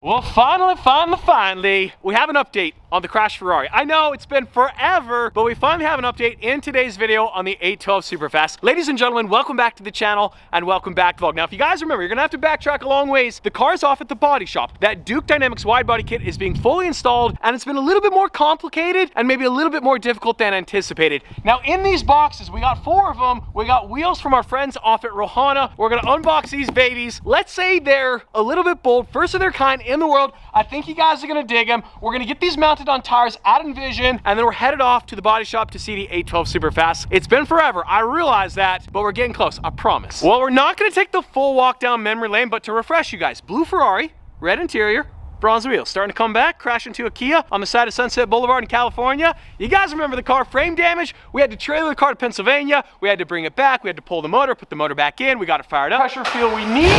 Well, finally, we have an update on the crashed Ferrari. I know it's been forever, but we finally have an update in today's video on the 812 Superfast. Ladies and gentlemen, welcome back to the channel and welcome back to the vlog. Now, if you guys remember, you're gonna have to backtrack a long ways. The car's off at the body shop. That Duke Dynamics wide body kit is being fully installed, and it's been a little bit more complicated and maybe a little bit more difficult than anticipated. Now, in these boxes, we got 4 of them. We got wheels from our friends off at Rohana. We're gonna unbox these babies. Let's say they're a little bit bold, first of their kind in the world. I think you guys are gonna dig them. We're gonna get these mounted on tires at Envision, and then we're headed off to the body shop to see the 812 Superfast. It's been forever, I realize that, but we're getting close, I promise. Well, we're not gonna take the full walk down memory lane, but to refresh you guys, blue Ferrari, red interior, bronze wheels, starting to come back, crash into a Kia on the side of Sunset Boulevard in California. You guys remember the car, frame damage. We had to trailer the car to Pennsylvania. We had to bring it back. We had to pull the motor, put the motor back in. We got it fired up. Pressure feel we need.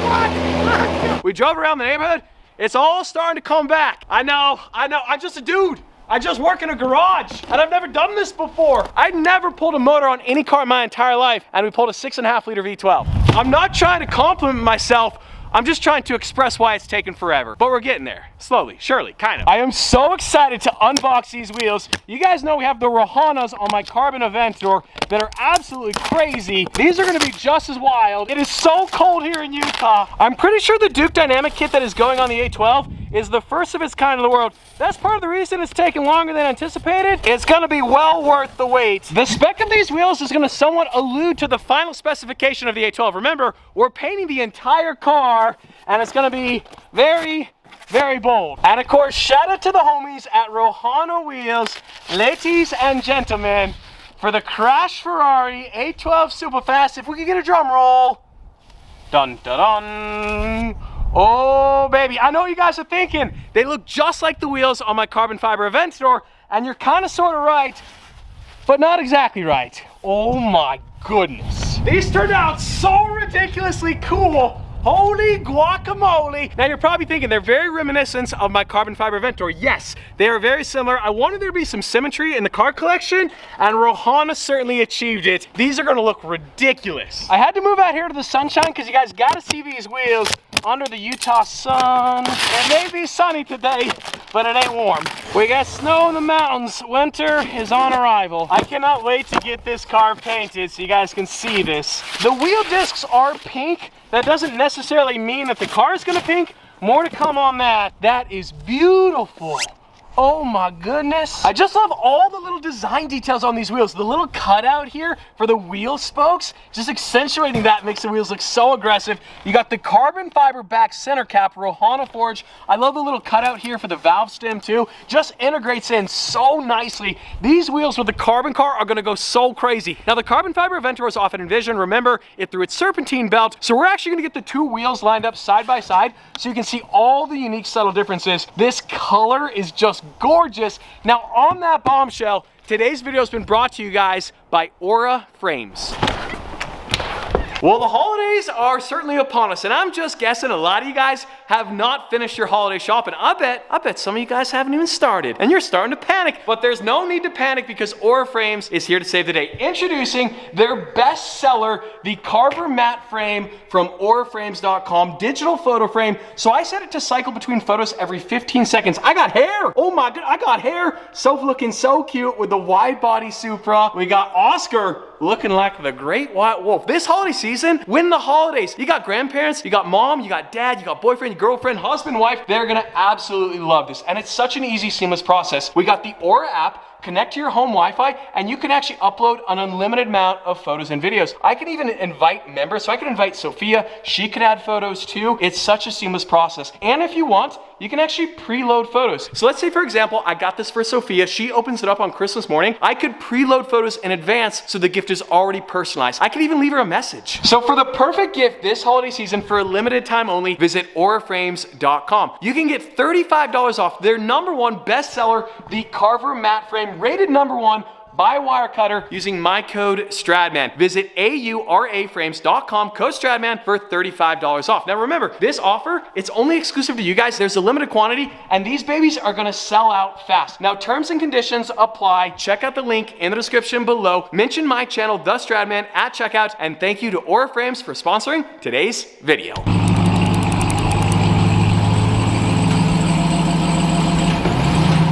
What? We drove around the neighborhood. It's all starting to come back. I know, I'm just a dude. I just work in a garage, and I've never done this before. I never pulled a motor on any car in my entire life, and we pulled a 6.5 liter V12. I'm not trying to compliment myself. I'm just trying to express why it's taken forever, but we're getting there. Slowly, surely, kind of. I am so excited to unbox these wheels. You guys know we have the Rohanas on my Carbon Aventor that are absolutely crazy. These are gonna be just as wild. It is so cold here in Utah. I'm pretty sure the Duke Dynamic kit that is going on the 812 is the first of its kind in the world. That's part of the reason it's taking longer than anticipated. It's gonna be well worth the wait. The spec of these wheels is gonna somewhat allude to the final specification of the 812. Remember, we're painting the entire car, and it's gonna be very, very bold. And of course, shout out to the homies at Rohana Wheels, ladies and gentlemen, for the crashed Ferrari 812 Superfast. If we could get a drum roll. Dun dun dun. Oh baby, I know what you guys are thinking. They look just like the wheels on my carbon fiber Aventor, and you're kind of sort of right, but not exactly right. Oh my goodness. These turned out so ridiculously cool. Holy guacamole. Now you're probably thinking they're very reminiscent of my carbon fiber Aventor. Yes, they are very similar. I wanted there to be some symmetry in the car collection, and Rohana certainly achieved it. These are gonna look ridiculous. I had to move out here to the sunshine because you guys gotta see these wheels under the Utah sun. It may be sunny today, but it ain't warm. We got snow in the mountains. Winter is on arrival. I cannot wait to get this car painted so you guys can see this. The wheel discs are pink. That doesn't necessarily mean that the car is gonna pink. More to come on that. That is beautiful. Oh my goodness. I just love all the little design details on these wheels. The little cutout here for the wheel spokes, just accentuating that makes the wheels look so aggressive. You got the carbon fiber back center cap, Rohana Forge. I love the little cutout here for the valve stem too. Just integrates in so nicely. These wheels with the carbon car are gonna go so crazy. Now the carbon fiber Aventor is off at Envision. Remember, it threw its serpentine belt. So we're actually gonna get the 2 wheels lined up side by side so you can see all the unique subtle differences. This color is just gorgeous. Now on that bombshell, today's video has been brought to you guys by Aura Frames. Well, the holidays are certainly upon us, and I'm just guessing a lot of you guys have not finished your holiday shopping. I bet some of you guys haven't even started, and you're starting to panic. But there's no need to panic because Aura Frames is here to save the day. Introducing their best seller, the Carver Matte Frame from auraframes.com, digital photo frame. So I set it to cycle between photos every 15 seconds. I got hair. Oh my god, I got hair. So looking so cute with the wide body Supra. We got Oscar looking like the great white wolf. This holiday season, win the holidays. You got grandparents, you got mom, you got dad, you got boyfriend, your girlfriend, husband, wife. They're gonna absolutely love this. And it's such an easy, seamless process. We got the Aura app, connect to your home Wi-Fi, and you can actually upload an unlimited amount of photos and videos. I can even invite members, so I can invite Sophia. She could add photos too. It's such a seamless process. And if you want, you can actually preload photos. So let's say, for example, I got this for Sophia. She opens it up on Christmas morning. I could preload photos in advance so the gift is already personalized. I could even leave her a message. So for the perfect gift this holiday season, for a limited time only, visit auraframes.com. You can get $35 off their #1 bestseller, the Carver Matte Frame, rated #1 by Wirecutter using my code STRADMAN. Visit auraframes.com, code STRADMAN for $35 off. Now remember, this offer, it's only exclusive to you guys. There's a limited quantity, and these babies are gonna sell out fast. Now terms and conditions apply. Check out the link in the description below. Mention my channel, The STRADMAN, at checkout, and thank you to Aura Frames for sponsoring today's video.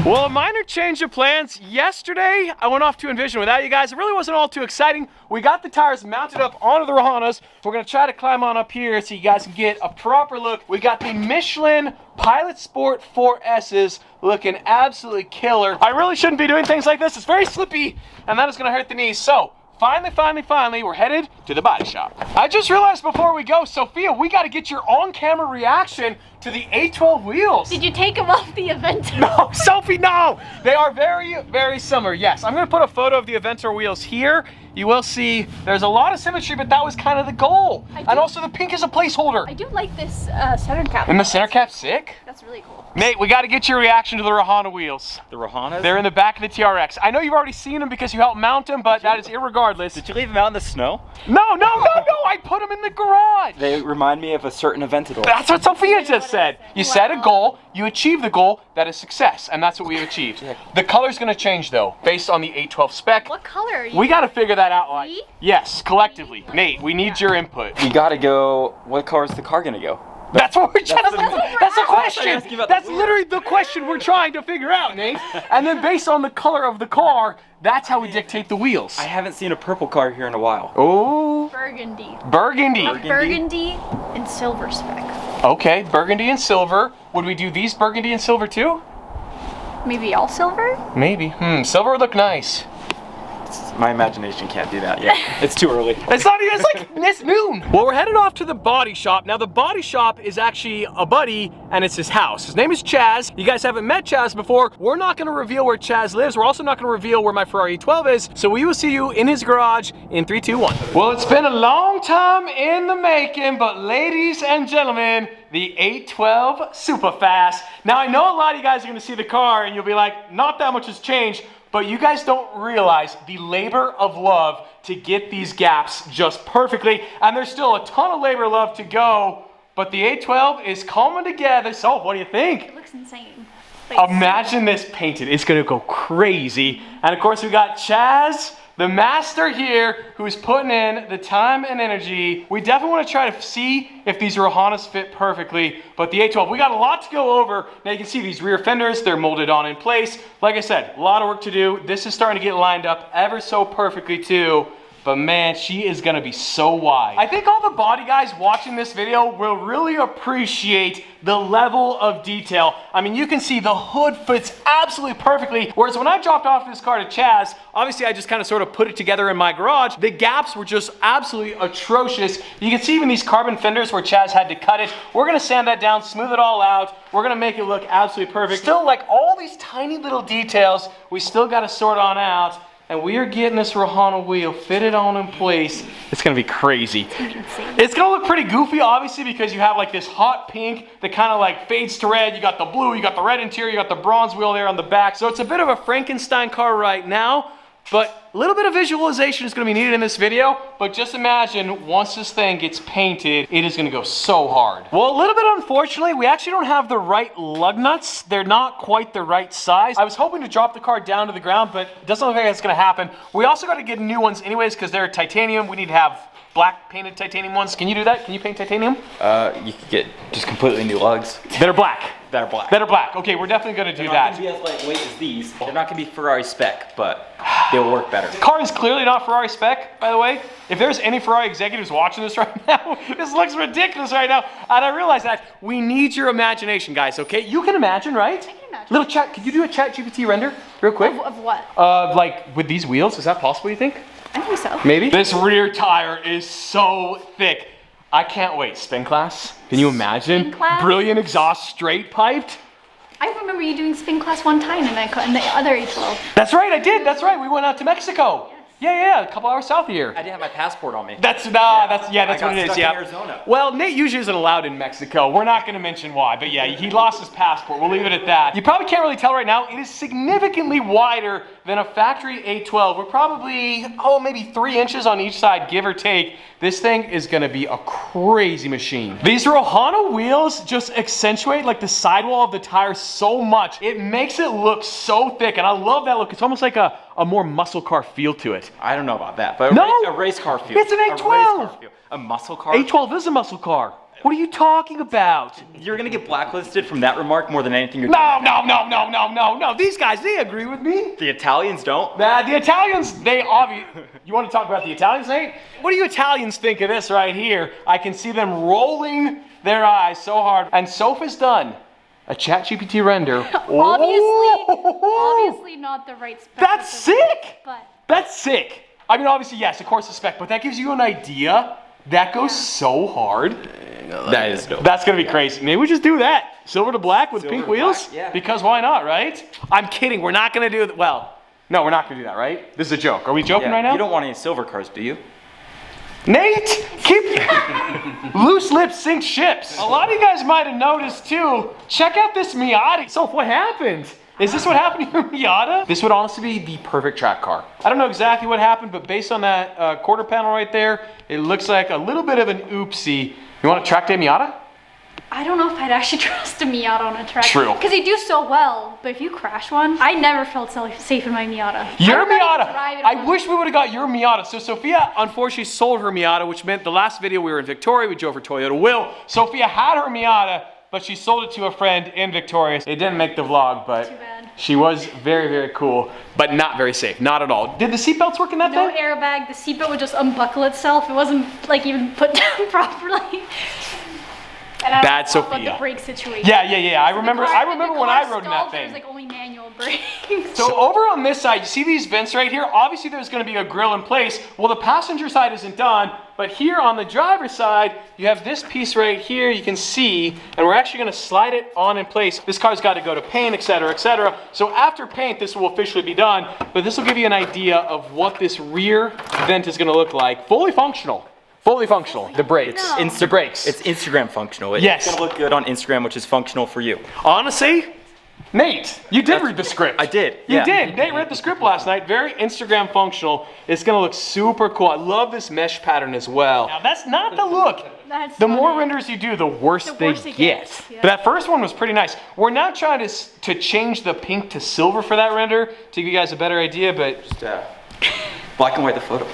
Well, a minor change of plans. Yesterday, I went off to Envision without you guys. It really wasn't all too exciting. We got the tires mounted up onto the Rahanas. We're gonna try to climb on up here so you guys can get a proper look. We got the Michelin Pilot Sport 4S's looking absolutely killer. I really shouldn't be doing things like this. It's very slippy, and that is gonna hurt the knees. So, finally, we're headed to the body shop. I just realized before we go, Sophia, we gotta get your on-camera reaction to the 812 wheels. Did you take them off the Aventor? No, Sophie, no! They are very, very similar. Yes, I'm gonna put a photo of the Aventor wheels here. You will see there's a lot of symmetry, but that was kind of the goal. And also the pink is a placeholder. I do like this center cap. And the center cap's sick. That's really cool. Nate, we got to get your reaction to the Rahana wheels. The Rahanas? They're in the back of the TRX. I know you've already seen them because you helped mount them, but that is irregardless. Did you leave them out in the snow? No, I put them in the garage. They remind me of a certain Aventador. That's what Sophia just said. You set a goal, you achieve the goal, that is success, and that's what we have achieved. The color's gonna change though, based on the 812 spec. What color are you? We gotta figure that out, like, Me? yes, collectively. Nate, we need your input. We gotta go, what color is the car gonna go? That's what we're trying to That's the I question. was asking about the That's wheel. literally the question we're trying to figure out, Nate. And then based on the color of the car, that's how we dictate the wheels. I haven't seen a purple car here in a while. Oh, Burgundy. burgundy. Burgundy and silver spec. Okay, burgundy and silver. Would we do these burgundy and silver too? Maybe all silver? Maybe. Silver would look nice. My imagination can't do that yet. It's too early. It's not even, it's like this noon. Well, we're headed off to the body shop. Now, the body shop is actually a buddy, and it's his house. His name is Chaz. You guys haven't met Chaz before. We're not gonna reveal where Chaz lives. We're also not gonna reveal where my Ferrari 12 is. So we will see you in his garage in 3, 2, 1. Well, it's been a long time in the making, but ladies and gentlemen, the 812 Superfast. Now, I know a lot of you guys are gonna see the car, and you'll be like, not that much has changed. But you guys don't realize the labor of love to get these gaps just perfectly. And there's still a ton of labor of love to go, but the 812 is coming together. So what do you think? It looks insane. Like, Imagine this painted. It's gonna go crazy. And of course we got Chaz, the master here, who's putting in the time and energy. We definitely want to try to see if these Rahanas fit perfectly, but the 812, we got a lot to go over. Now you can see these rear fenders, they're molded on in place. Like I said, a lot of work to do. This is starting to get lined up ever so perfectly too. But man, she is gonna be so wide. I think all the body guys watching this video will really appreciate the level of detail. I mean, you can see the hood fits absolutely perfectly. Whereas when I dropped off this car to Chaz, obviously I just kind of sort of put it together in my garage. The gaps were just absolutely atrocious. You can see even these carbon fenders where Chaz had to cut it. We're gonna sand that down, smooth it all out. We're gonna make it look absolutely perfect. Still, like all these tiny little details, we still gotta sort on out. And we are getting this Rahana wheel fitted on in place. It's gonna be crazy. It's gonna look pretty goofy, obviously, because you have like this hot pink that kind of like fades to red. You got the blue, you got the red interior, you got the bronze wheel there on the back. So it's a bit of a Frankenstein car right now, but a little bit of visualization is gonna be needed in this video. But just imagine once this thing gets painted, it is gonna go so hard. Well, a little bit unfortunately, we actually don't have the right lug nuts. They're not quite the right size. I was hoping to drop the car down to the ground, but it doesn't look like that's gonna happen. We also gotta get new ones anyways, because they're titanium. We need to have black painted titanium ones. Can you do that? Can you paint titanium? You could get just completely new lugs. That are black. That are black. That are black. Okay, we're definitely gonna do They're that. not gonna be as lightweight as these. They're not gonna be Ferrari spec, but they'll work better. Car is clearly not Ferrari spec, by the way. If there's any Ferrari executives watching this right now, this looks ridiculous right now. And I realize that we need your imagination, guys, okay? You can imagine, right? I can imagine. Little chat, could you do a chat GPT render real quick? Of what? Like with these wheels, is that possible, you think? I think so. Maybe? This rear tire is so thick. I can't wait. Spin class? Can you imagine? Spin class? Brilliant exhaust, straight piped. I remember you doing spin class one time in the other 812. That's right, I did. That's right. We went out to Mexico. Yeah, a couple hours south of here. I didn't have my passport on me. That's what it is. Yeah. Arizona. Well, Nate usually isn't allowed in Mexico. We're not going to mention why, but yeah, he lost his passport. We'll leave it at that. You probably can't really tell right now. It is significantly wider than a factory 812. We're probably maybe 3 inches on each side, give or take. This thing is going to be a crazy machine. These Rahana wheels just accentuate like the sidewall of the tire so much. It makes it look so thick, and I love that look. It's almost like a a more muscle car feel to it. I don't know about that, but No! a race car feel. It's an A race 812. car feel. A muscle car? A12 is a muscle car. What are you talking about? You're gonna get blacklisted from that remark more than anything you're No, doing. no. These guys, they agree with me. The Italians don't? Nah, the Italians, they obviously... You want to talk about the Italians, Nate? What do you Italians think of this right here? I can see them rolling their eyes so hard. And Sofa's done a ChatGPT render. Obviously not the right spec. That's sick! But That's sick. I mean, obviously, yes, of course, the spec, but that gives you an idea. That goes so hard. That is dope. That's gonna be crazy. Maybe we just do that. Silver to black with Silver pink to wheels? black, yeah. Because why not, right? I'm kidding. We're not gonna do that. Well, no, we're not gonna do that, right? This is a joke. Are we joking right now? You don't want any silver cars, do you? Nate, keep loose lips sink ships. A lot of you guys might have noticed too. Check out this Miata. So what happened? Is this what happened to your Miata? This would honestly be the perfect track car. I don't know exactly what happened, but based on that quarter panel right there, it looks like a little bit of an oopsie. You want a track day Miata? I don't know if I'd actually trust a Miata on a track. True. Because they do so well, but if you crash one, I never felt so safe in my Miata. Your I would not Miata. drive it I on- wish we would have got your Miata. So Sophia unfortunately sold her Miata, which meant the last video we were in Victoria, we drove her Toyota Will. Sophia had her Miata, but she sold it to a friend in Victoria. It didn't make the vlog, but Too bad. she was very, very cool, but not very safe, not at all. Did the seatbelts work in that No thing? airbag, the seatbelt would just unbuckle itself. It wasn't like even put down properly. And I Bad don't know about Sophia. the brake situation. Yeah. I remember The car when I rode in stalled, that thing. There's like only manual brakes. So over on this side, you see these vents right here? Obviously there's gonna be a grill in place. Well, the passenger side isn't done, but here on the driver's side, you have this piece right here you can see, and we're actually gonna slide it on in place. This car's gotta go to paint, etc., etc. So after paint, this will officially be done, but this will give you an idea of what this rear vent is gonna look like. Fully functional. Fully functional. The brakes. No. The brakes. It's Instagram functional. Yes. It's gonna look good on Instagram, which is functional for you. Honestly, Nate, you did read the script. I did, You yeah. did. Nate read the script last night. Very Instagram functional. It's gonna look super cool. I love this mesh pattern as well. Now that's not the look. That's The more funny. renders you do, the worse they worse it get. gets, yeah. But that first one was pretty nice. We're now trying to change the pink to silver for that render to give you guys a better idea, but Just black and white the photo.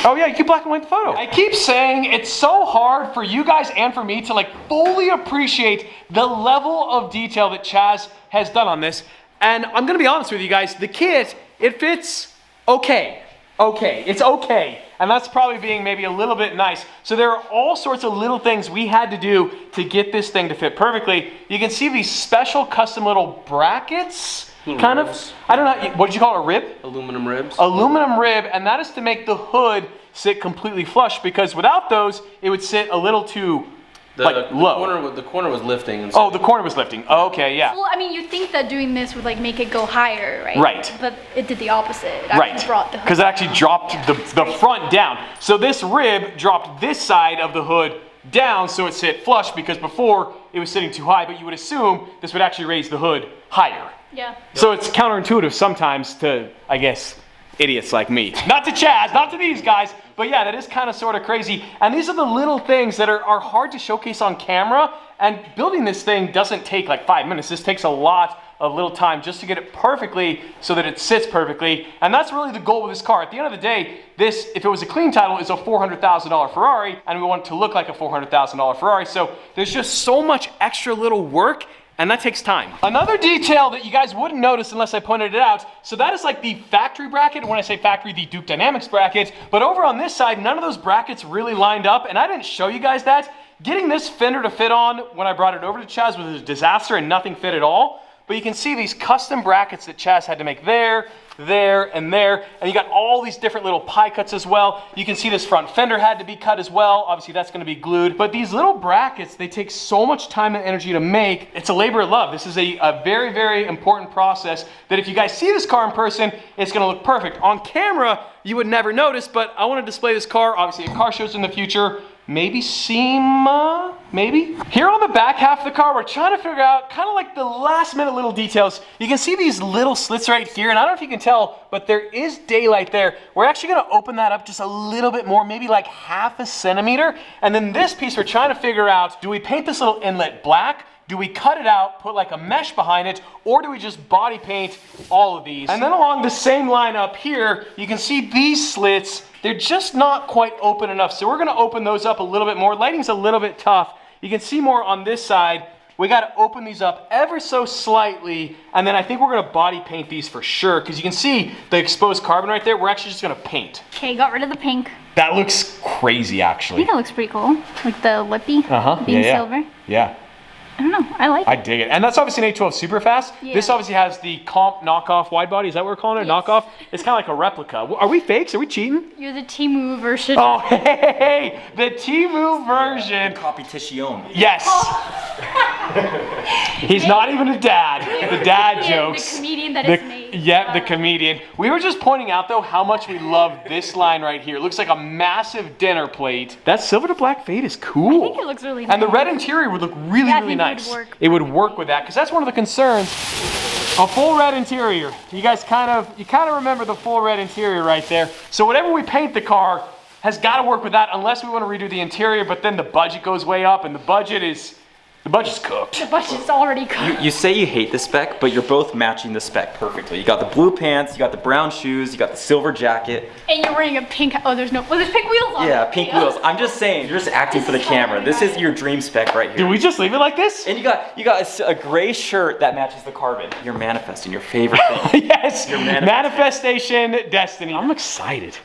oh yeah, you keep black and white the photo. I keep saying it's so hard for you guys and for me to like fully appreciate the level of detail that Chaz has done on this. And I'm gonna be honest with you guys, the kit, it fits okay. It's okay. And that's probably being maybe a little bit nice. So there are all sorts of little things we had to do to get this thing to fit perfectly. You can see these special custom little brackets. Kind of, ribs. I don't know, what did you call it, a rib? Aluminum ribs. Aluminum rib, and that is to make the hood sit completely flush, because without those, it would sit a little too low. The corner was lifting. And Oh, the corner was lifting. Okay, yeah. Well, I mean, you'd think that doing this would like make it go higher, right? Right. But it did the opposite. It actually Right, brought the hood because it actually dropped the front down. So this rib dropped this side of the hood down so it sit flush, because before it was sitting too high, but you would assume this would actually raise the hood higher. Yeah. So it's counterintuitive sometimes to, I guess, idiots like me. Not to Chaz, not to these guys, but yeah, that is kind of sort of crazy. And these are the little things that are hard to showcase on camera, and building this thing doesn't take like 5 minutes. This takes a lot of little time just to get it perfectly so that it sits perfectly. And that's really the goal with this car. At the end of the day, this, if it was a clean title, is a $400,000 Ferrari, and we want it to look like a $400,000 Ferrari. So there's just so much extra little work, and that takes time. Another detail that you guys wouldn't notice unless I pointed it out, so that is like the factory bracket. When I say factory, the Duke Dynamics bracket. But over on this side, none of those brackets really lined up, and I didn't show you guys that. Getting this fender to fit on when I brought it over to Chaz was a disaster, and nothing fit at all. But you can see these custom brackets that Chaz had to make there, and there, and you got all these different little pie cuts as well. You can see this front fender had to be cut as well. Obviously that's gonna be glued, but these little brackets, they take so much time and energy to make. It's a labor of love. This is a very, very important process that if you guys see this car in person, it's gonna look perfect. On camera, you would never notice, but I wanna display this car, obviously at car shows in the future. Maybe SEMA, maybe? Here on the back half of the car, we're trying to figure out kind of like the last minute little details. You can see these little slits right here, and I don't know if you can tell, but there is daylight there. We're actually gonna open that up just a little bit more, maybe like 1/2 centimeter. And then this piece, we're trying to figure out, do we paint this little inlet black? Do we cut it out, put like a mesh behind it, or do we just body paint all of these? And then along the same line up here, you can see these slits, they're just not quite open enough. So we're gonna open those up a little bit more. Lighting's a little bit tough. You can see more on this side. We gotta open these up ever so slightly, and then I think we're gonna body paint these for sure, because you can see the exposed carbon right there. We're actually just gonna paint. Okay, got rid of the pink. That looks crazy, I actually. think that looks pretty cool. Like the lippy being silver. Yeah. I don't know, I like it. I dig it. And that's obviously an 812 Superfast. Yeah. This obviously has the comp knockoff wide body. Is that what we're calling it? Yes. Knockoff? It's kind of like a replica. Are we fakes? Are we cheating? You're the Temu version. Oh, hey, the Temu version. Competition. Yes. He's not even a dad. The dad jokes. The comedian that is made. Yeah, the comedian. We were just pointing out though how much we love this line right here. It looks like a massive dinner plate. That silver to black fade is cool. I think it looks really nice. And the red interior would look really, Yeah, I really think nice. it would work. It would work with that, because that's one of the concerns. A full red interior. You guys kind of remember the full red interior right there. So whatever we paint the car has got to work with that, unless we want to redo the interior, but then the budget goes way up, and the budget's cooked. The budget's already cooked. You say you hate the spec, but you're both matching the spec perfectly. You got the blue pants, you got the brown shoes, you got the silver jacket. And you're wearing a pink, well, there's pink wheels on. Yeah, pink wheels. I'm just saying, you're just acting for the camera. This is your dream spec right here. Do we just leave it like this? And you got a gray shirt that matches the carbon. You're manifesting your favorite thing. Yes, Your manifestation destiny. I'm excited.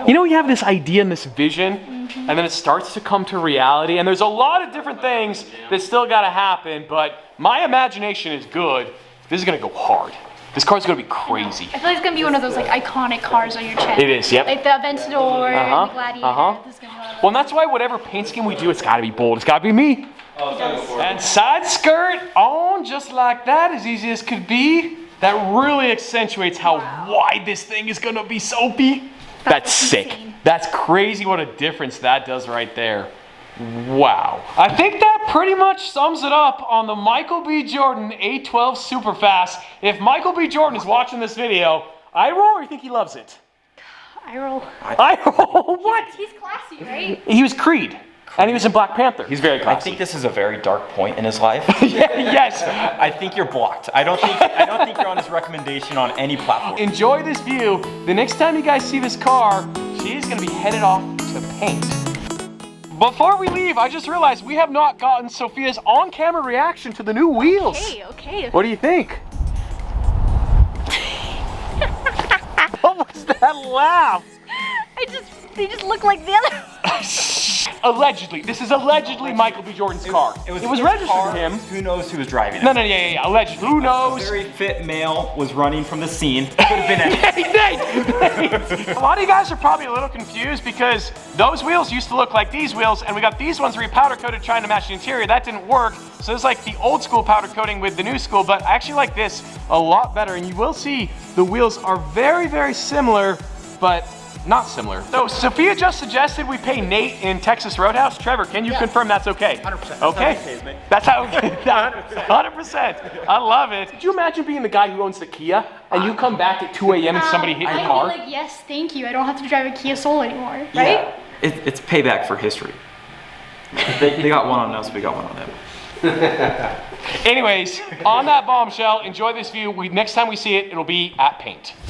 You know, we have this idea and this vision, and then it starts to come to reality, and there's a lot of different things that still gotta happen, but my imagination is good. This is gonna go hard. This car's gonna be crazy. I feel like it's gonna be one of those like iconic cars on your chest. It is, yep. Like the Aventador, and the Gladiator. This is gonna be one of those. Well, and that's why whatever paint scheme we do, it's gotta be bold. It's gotta be me. And side skirt on just like that, as easy as could be. That really accentuates how wide this thing is gonna be, Soapy. That's sick. insane. That's crazy what a difference that does right there. Wow. I think that pretty much sums it up on the Michael B. Jordan 812 Superfast. If Michael B. Jordan is watching this video, I roll or you think he loves it? I roll. I roll. What? He's classy, right? He was Creed. And he was in Black Panther. He's very I classy. think this is a very dark point in his life. Yes. I think you're blocked. I don't think you're on his recommendation on any platform. Enjoy this view. The next time you guys see this car, she's gonna be headed off to paint. Before we leave, I just realized we have not gotten Sophia's on-camera reaction to the new wheels. Okay. What do you think? What was that laugh? They just look like the other. Allegedly. This is allegedly Michael B. Jordan's car. It was his registered car. to him. Who knows who was driving it? No, yeah. Allegedly. Who A knows? very fit male was running from the scene. Could have been anything. A lot of you guys are probably a little confused because those wheels used to look like these wheels, and we got these ones repowder coated trying to match the interior. That didn't work. So it's like the old school powder coating with the new school, but I actually like this a lot better. And you will see the wheels are very, very similar, but not similar. So Sophia just suggested we pay Nate in Texas Roadhouse. Trevor, can you confirm that's okay? 100%. Okay. That's how okay. 100%. I love it. Could you imagine being the guy who owns the Kia and you come back at 2 a.m. and somebody hit your I'd car? be like, yes, thank you. I don't have to drive a Kia Soul anymore, right? Yeah. It's payback for history. They got one on us, we got one on them. Anyways, on that bombshell, enjoy this view. Next time we see it, it'll be at paint.